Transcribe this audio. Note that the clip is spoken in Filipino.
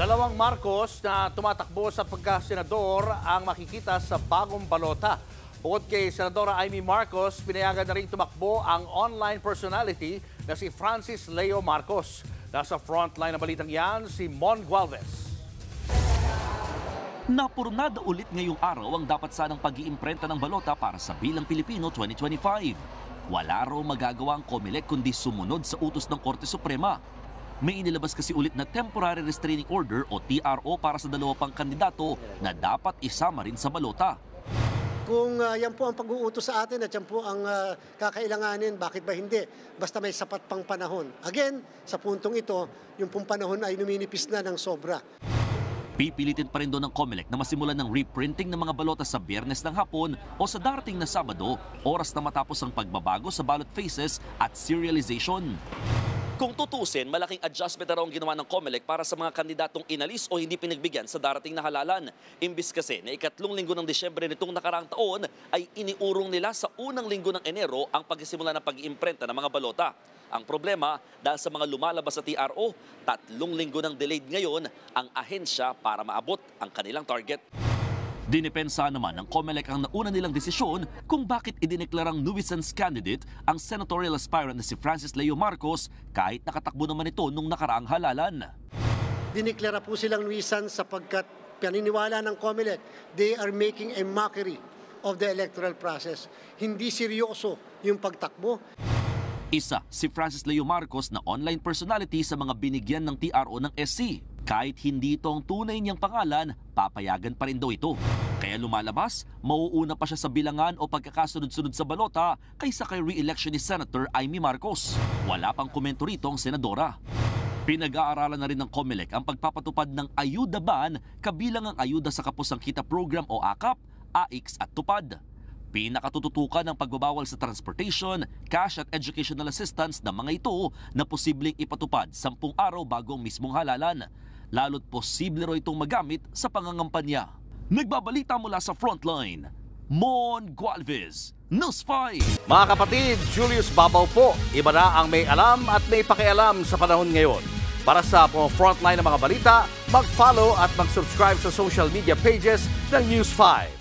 Dalawang Marcos na tumatakbo sa pagkasenador ang makikita sa bagong balota. Bukod kay Senadora Amy Marcos, pinayagan na rin tumakbo ang online personality na si Francis Leo Marcos. Nasa frontline ng balitang yan, si Mon Gualvez. Napurnada ulit ngayong araw ang dapat sanang pag-iimprenta ng balota para sa Bilang Pilipino 2025. Wala raw magagawa ang COMELEC kundi sumunod sa utos ng Korte Suprema. May inilabas kasi ulit na Temporary Restraining Order o TRO para sa dalawa pang kandidato na dapat isama rin sa balota. Kung yan po ang pag-uutos sa atin at yan po ang kakailanganin, bakit ba hindi? Basta may sapat pang panahon. Again, sa puntong ito, yung pong panahon ay numinipis na ng sobra. Pipilitin pa rin doon ng COMELEC na masimulan ng reprinting ng mga balota sa Biyernes ng hapon o sa darating na Sabado, oras na matapos ang pagbabago sa ballot faces at serialization. Kung tutusin, malaking adjustment na raw ang ginawa ng COMELEC para sa mga kandidatong inalis o hindi pinagbigyan sa darating na halalan. Imbis kasi na ikatlong linggo ng Disyembre nitong nakaraang taon ay iniurong nila sa unang linggo ng Enero ang pagsisimula ng pag-iimprenta ng mga balota. Ang problema, dahil sa mga lumalabas sa TRO, 3 linggo ng delayed ngayon ang ahensya para maabot ang kanilang target. Dinipensa naman ng COMELEC ang nauna nilang desisyon kung bakit idineklarang nuisance candidate ang senatorial aspirant na si Francis Leo Marcos kahit nakatakbo naman ito nung nakaraang halalan. Dineklara po silang nuisance sapagkat paniniwala ng COMELEC, they are making a mockery of the electoral process. Hindi seryoso yung pagtakbo. Isa si Francis Leo Marcos na online personality sa mga binigyan ng TRO ng SC. Kahit hindi ito ang tunay niyang pangalan, papayagan pa rin daw ito. Kaya lumalabas, mauuna pa siya sa bilangan o pagkakasunod-sunod sa balota kaysa kay re-election ni Senator Amy Marcos. Wala pang komento rito ang senadora. Pinag-aaralan na rin ng COMELEC ang pagpapatupad ng ayuda ban kabilang ang ayuda sa kapusangkita program o AKAP, AIX at TUPAD. Pinakatututukan ang pagbabawal sa transportation, cash at educational assistance ng mga ito na posibleng ipatupad 10 araw bago ang mismong halalan. Lalo't posible ro itong magamit sa pangangampanya. Nagbabalita mula sa Frontline, Mon Gualvez, News 5. Mga kapatid, Julius Babaw po. Iba na ang may alam at may pakialam sa panahon ngayon. Para sa Frontline ng mga balita, mag-follow at mag-subscribe sa social media pages ng News 5.